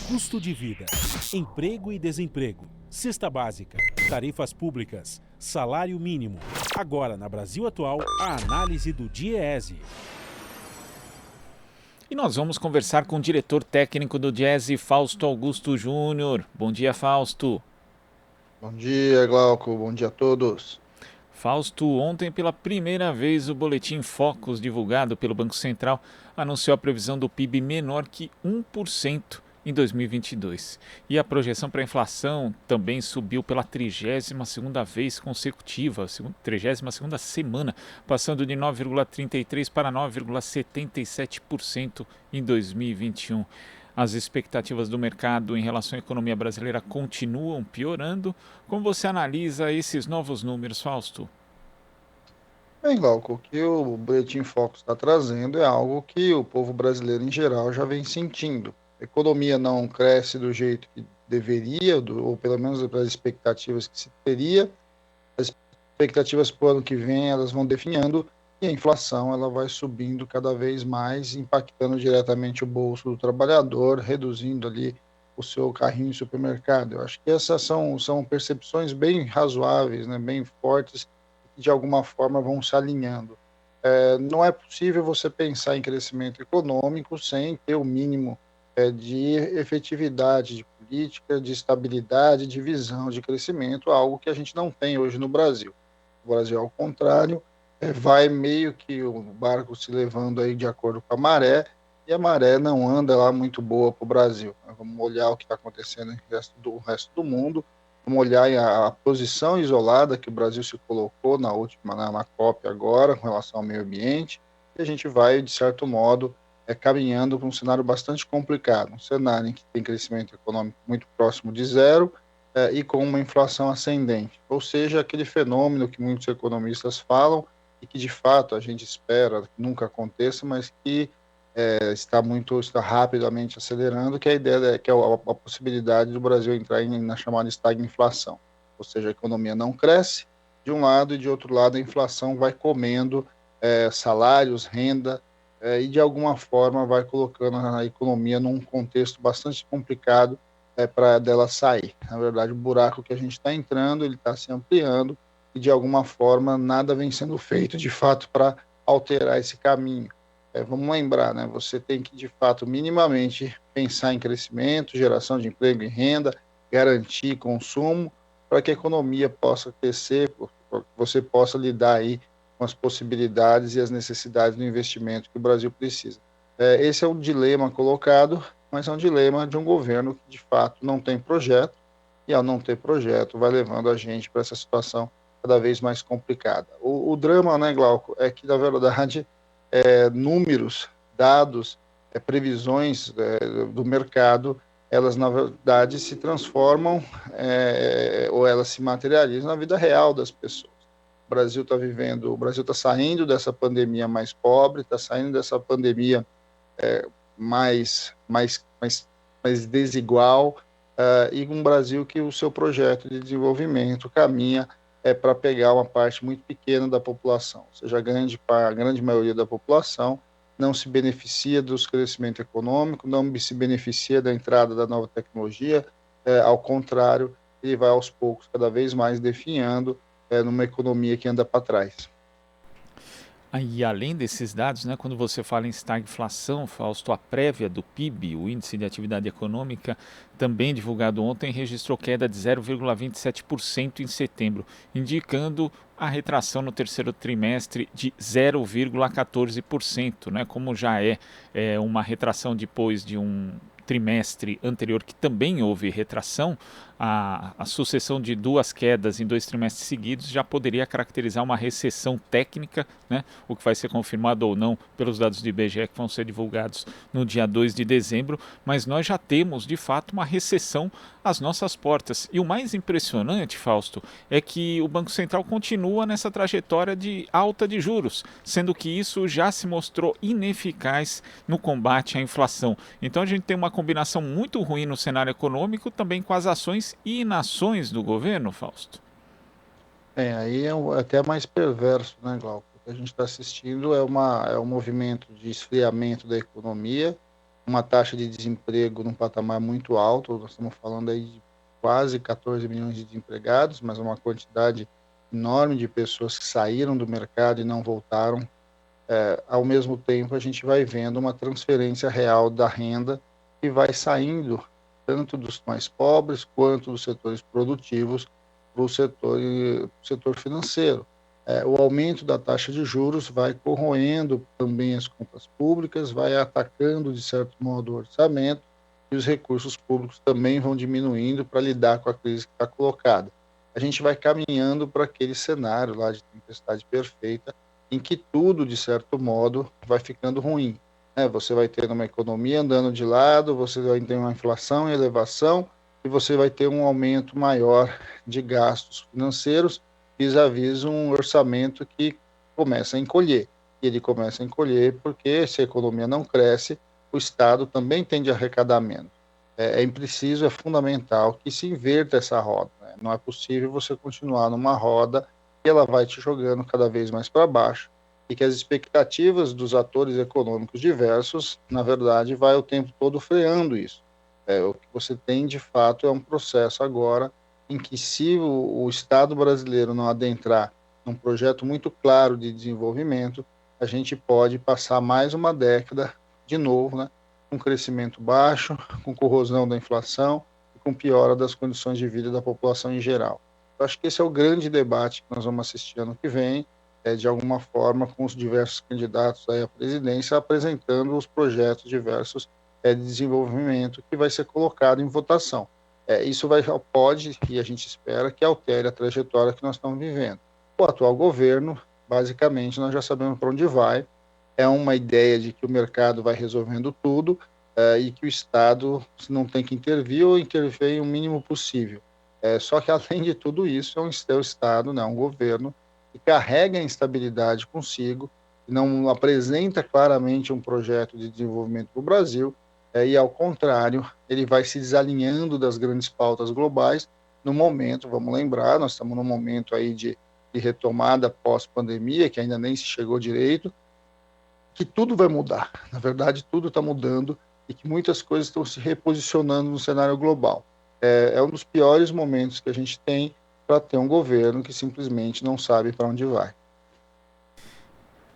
Custo de vida, emprego e desemprego, cesta básica, tarifas públicas, salário mínimo. Agora, na Brasil Atual, a análise do Diese. E nós vamos conversar com o diretor técnico do Diese, Fausto Augusto Júnior. Bom dia, Fausto. Bom dia, Glauco. Bom dia a todos. Fausto, ontem pela primeira vez o boletim Focus, divulgado pelo Banco Central, anunciou a previsão do PIB menor que 1% em 2022. E a projeção para a inflação também subiu pela 32ª vez consecutiva, 32ª semana, passando de 9,33% para 9,77% em 2021. As expectativas do mercado em relação à economia brasileira continuam piorando. Como você analisa esses novos números, Fausto? Bem, Glauco, o que o Boletim Focus está trazendo é algo que o povo brasileiro em geral já vem sentindo. A economia não cresce do jeito que deveria, ou pelo menos para as expectativas que se teria. As expectativas para o ano que vem elas vão definhando e a inflação ela vai subindo cada vez mais, impactando diretamente o bolso do trabalhador, reduzindo ali o seu carrinho de supermercado. Eu acho que essas são percepções bem razoáveis, né, bem fortes, que de alguma forma vão se alinhando. Não é possível você pensar em crescimento econômico sem ter o mínimo de efetividade de política, de estabilidade, de visão de crescimento, algo que a gente não tem hoje no Brasil. O Brasil, ao contrário, vai meio que o barco se levando aí de acordo com a maré, e a maré não anda lá muito boa para o Brasil. Vamos olhar o que está acontecendo no resto do mundo, vamos olhar a posição isolada que o Brasil se colocou na COP agora, com relação ao meio ambiente, e a gente vai, de certo modo, caminhando para um cenário bastante complicado, um cenário em que tem crescimento econômico muito próximo de zero, e com uma inflação ascendente, ou seja, aquele fenômeno que muitos economistas falam e que de fato a gente espera que nunca aconteça, mas que está rapidamente acelerando, que é a ideia que é a possibilidade do Brasil entrar na chamada estagflação, ou seja, a economia não cresce de um lado e de outro lado a inflação vai comendo salários, renda, e de alguma forma vai colocando a economia num contexto bastante complicado para dela sair. Na verdade, o buraco que a gente está entrando, ele está se ampliando e de alguma forma nada vem sendo feito de fato para alterar esse caminho. Vamos lembrar, né? Você tem que de fato minimamente pensar em crescimento, geração de emprego e renda, garantir consumo para que a economia possa crescer, para que você possa lidar aí com as possibilidades e as necessidades do investimento que o Brasil precisa. Esse é um dilema colocado, mas é um dilema de um governo que, de fato, não tem projeto, e ao não ter projeto, vai levando a gente para essa situação cada vez mais complicada. O drama, né, Glauco, é que, na verdade, números, dados, previsões do mercado, elas, na verdade, se transformam ou elas se materializam na vida real das pessoas. O Brasil está saindo dessa pandemia mais pobre, está saindo dessa pandemia mais desigual, e um Brasil que o seu projeto de desenvolvimento caminha para pegar uma parte muito pequena da população, ou seja, a grande maioria da população não se beneficia do crescimento econômico, não se beneficia da entrada da nova tecnologia, ao contrário, ele vai aos poucos cada vez mais definhando numa economia que anda para trás. E além desses dados, né, quando você fala em estagflação, Fausto, a prévia do PIB, o Índice de Atividade Econômica, também divulgado ontem, registrou queda de 0,27% em setembro, indicando a retração no terceiro trimestre de 0,14%, né, como já é uma retração depois de um trimestre anterior que também houve retração, a sucessão de duas quedas em 2 trimestres seguidos já poderia caracterizar uma recessão técnica, né? O que vai ser confirmado ou não pelos dados do IBGE que vão ser divulgados no dia 2 de dezembro, mas nós já temos de fato uma recessão às nossas portas. E o mais impressionante, Fausto, é que o Banco Central continua nessa trajetória de alta de juros, sendo que isso já se mostrou ineficaz no combate à inflação. Então a gente tem uma combinação muito ruim no cenário econômico, também com as ações e inações do governo, Fausto. Aí até mais perverso, né, Glauco? O que a gente está assistindo é um movimento de esfriamento da economia, uma taxa de desemprego num patamar muito alto, nós estamos falando aí de quase 14 milhões de desempregados, mas uma quantidade enorme de pessoas que saíram do mercado e não voltaram. Ao mesmo tempo, a gente vai vendo uma transferência real da renda que vai saindo tanto dos mais pobres quanto dos setores produtivos para o setor financeiro. O aumento da taxa de juros vai corroendo também as contas públicas, vai atacando, de certo modo, o orçamento, e os recursos públicos também vão diminuindo para lidar com a crise que está colocada. A gente vai caminhando para aquele cenário lá de tempestade perfeita, em que tudo, de certo modo, vai ficando ruim. Você vai ter uma economia andando de lado, você vai ter uma inflação em elevação, e você vai ter um aumento maior de gastos financeiros, vis-à-vis um orçamento que começa a encolher. E ele começa a encolher porque, se a economia não cresce, o Estado também tende a arrecadar menos. Preciso, é fundamental que se inverta essa roda. Não é possível você continuar numa roda que ela vai te jogando cada vez mais para baixo, e que as expectativas dos atores econômicos diversos, na verdade, vai o tempo todo freando isso. O que você tem, de fato, é um processo agora em que, se o Estado brasileiro não adentrar num projeto muito claro de desenvolvimento, a gente pode passar mais uma década, de novo, né, com crescimento baixo, com corrosão da inflação e com piora das condições de vida da população em geral. Eu acho que esse é o grande debate que nós vamos assistir ano que vem, de alguma forma, com os diversos candidatos aí à presidência apresentando os projetos diversos de desenvolvimento que vai ser colocado em votação. Isso pode, e a gente espera, que altere a trajetória que nós estamos vivendo. O atual governo, basicamente, nós já sabemos para onde vai. É uma ideia de que o mercado vai resolvendo tudo, e que o Estado não tem que intervir ou intervir o mínimo possível. Só que, além de tudo isso, é o Estado, né, um governo que carrega a instabilidade consigo, que não apresenta claramente um projeto de desenvolvimento para o Brasil, e, ao contrário, ele vai se desalinhando das grandes pautas globais. No momento, vamos lembrar, nós estamos num momento aí de retomada pós-pandemia, que ainda nem se chegou direito, que tudo vai mudar. Na verdade, tudo está mudando e que muitas coisas estão se reposicionando no cenário global. É um dos piores momentos que a gente tem para ter um governo que simplesmente não sabe para onde vai.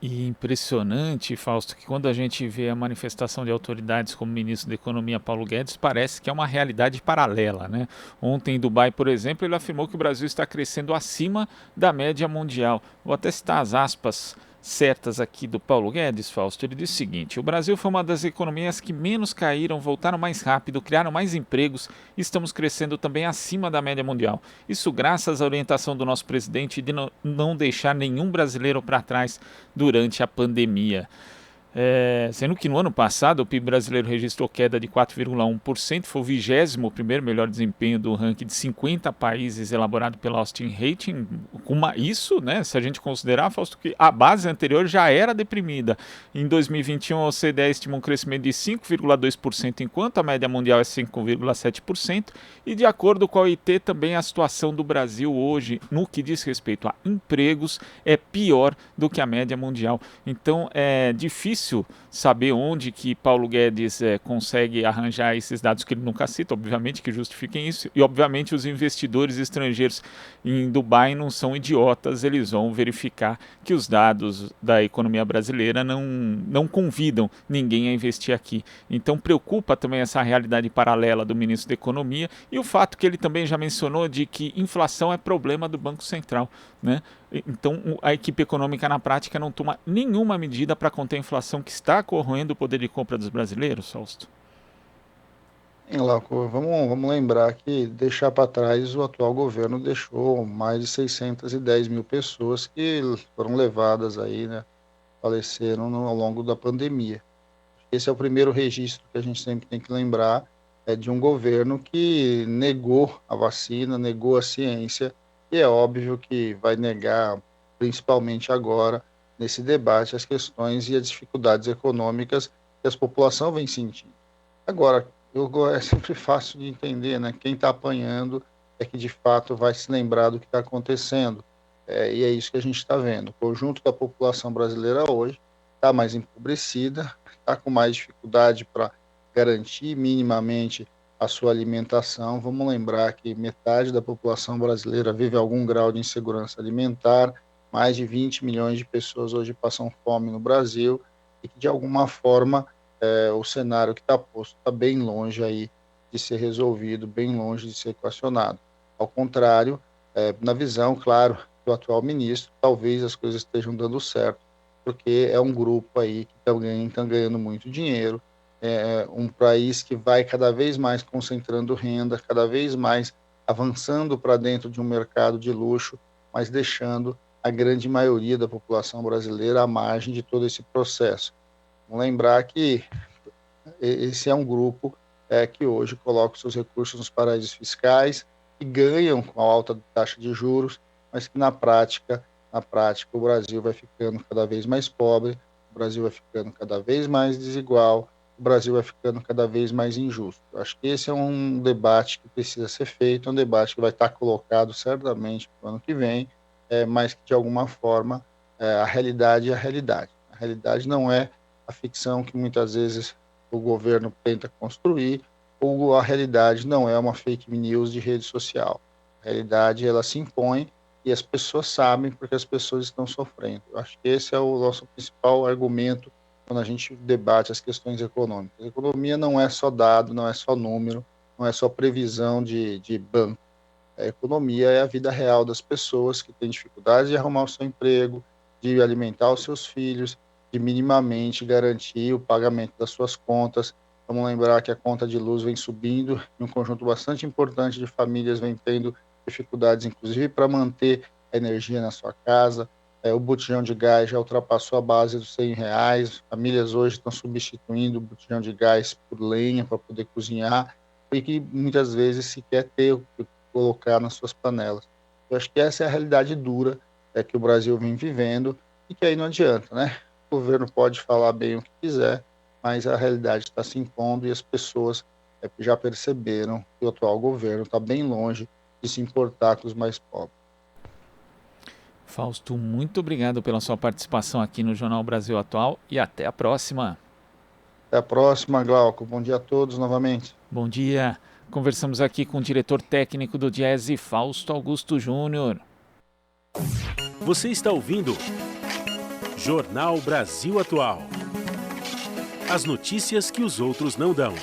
E impressionante, Fausto, que quando a gente vê a manifestação de autoridades como o ministro da Economia, Paulo Guedes, parece que é uma realidade paralela, né? Ontem em Dubai, por exemplo, ele afirmou que o Brasil está crescendo acima da média mundial. Vou até citar as aspas certas aqui do Paulo Guedes, Fausto. Ele disse o seguinte: o Brasil foi uma das economias que menos caíram, voltaram mais rápido, criaram mais empregos e estamos crescendo também acima da média mundial. Isso graças à orientação do nosso presidente de não deixar nenhum brasileiro para trás durante a pandemia. Sendo que no ano passado o PIB brasileiro registrou queda de 4,1%, foi o 21º melhor desempenho do ranking de 50 países elaborado pela Austin Rating. Isso, né, se a gente considerar, Fausto, que a base anterior já era deprimida. Em 2021 a OCDE estimou um crescimento de 5,2%, enquanto a média mundial é 5,7%, e de acordo com a OIT também a situação do Brasil hoje, no que diz respeito a empregos, é pior do que a média mundial. Então é difícil saber onde que Paulo Guedes consegue arranjar esses dados que ele nunca cita, obviamente, que justifiquem isso, e obviamente os investidores estrangeiros em Dubai não são idiotas, eles vão verificar que os dados da economia brasileira não convidam ninguém a investir aqui. Então preocupa também essa realidade paralela do ministro da Economia e o fato que ele também já mencionou de que inflação é problema do Banco Central, né? Então a equipe econômica na prática não toma nenhuma medida para conter a inflação que está corroendo o poder de compra dos brasileiros, Fausto. Glauco, vamos lembrar que deixar para trás o atual governo deixou mais de 610 mil pessoas que foram levadas aí, né, faleceram ao longo da pandemia. Esse é o primeiro registro que a gente sempre tem que lembrar, de um governo que negou a vacina, negou a ciência, e é óbvio que vai negar, principalmente agora, nesse debate, as questões e as dificuldades econômicas que a população vem sentindo. Agora, é sempre fácil de entender, né? Quem está apanhando é que de fato vai se lembrar do que está acontecendo. E é isso que a gente está vendo. O conjunto da população brasileira hoje está mais empobrecida, está com mais dificuldade para garantir minimamente a sua alimentação. Vamos lembrar que metade da população brasileira vive algum grau de insegurança alimentar, mais de 20 milhões de pessoas hoje passam fome no Brasil, e que de alguma forma o cenário que está posto está bem longe aí de ser resolvido, bem longe de ser equacionado. Ao contrário, na visão, claro, do atual ministro, talvez as coisas estejam dando certo, porque é um grupo aí que está ganhando muito dinheiro, um país que vai cada vez mais concentrando renda, cada vez mais avançando para dentro de um mercado de luxo, mas deixando a grande maioria da população brasileira à margem de todo esse processo. Vamos lembrar que esse é um grupo que hoje coloca os seus recursos nos paraísos fiscais, que ganham com a alta taxa de juros, mas que na prática o Brasil vai ficando cada vez mais pobre, o Brasil vai ficando cada vez mais desigual, o Brasil vai ficando cada vez mais injusto. Acho que esse é um debate que precisa ser feito, um debate que vai estar colocado certamente no ano que vem, mas que de alguma forma a realidade é a realidade. A realidade não é a ficção que muitas vezes o governo tenta construir, ou a realidade não é uma fake news de rede social. A realidade, ela se impõe e as pessoas sabem porque as pessoas estão sofrendo. Eu acho que esse é o nosso principal argumento quando a gente debate as questões econômicas. A economia não é só dado, não é só número, não é só previsão de banco. A economia é a vida real das pessoas que têm dificuldade de arrumar o seu emprego, de alimentar os seus filhos, de minimamente garantir o pagamento das suas contas. Vamos lembrar que a conta de luz vem subindo e um conjunto bastante importante de famílias vem tendo dificuldades, inclusive, para manter a energia na sua casa. O botijão de gás já ultrapassou a base dos R$100. Famílias hoje estão substituindo o botijão de gás por lenha para poder cozinhar, e que muitas vezes se quer ter o que colocar nas suas panelas. Eu acho que essa é a realidade dura que o Brasil vem vivendo, e que aí não adianta, né? O governo pode falar bem o que quiser, mas a realidade está se impondo e as pessoas já perceberam que o atual governo está bem longe de se importar com os mais pobres. Fausto, muito obrigado pela sua participação aqui no Jornal Brasil Atual e até a próxima. Até a próxima, Glauco. Bom dia a todos novamente. Bom dia. Conversamos aqui com o diretor técnico do Diese, Fausto Augusto Júnior. Você está ouvindo Jornal Brasil Atual. As notícias que os outros não dão.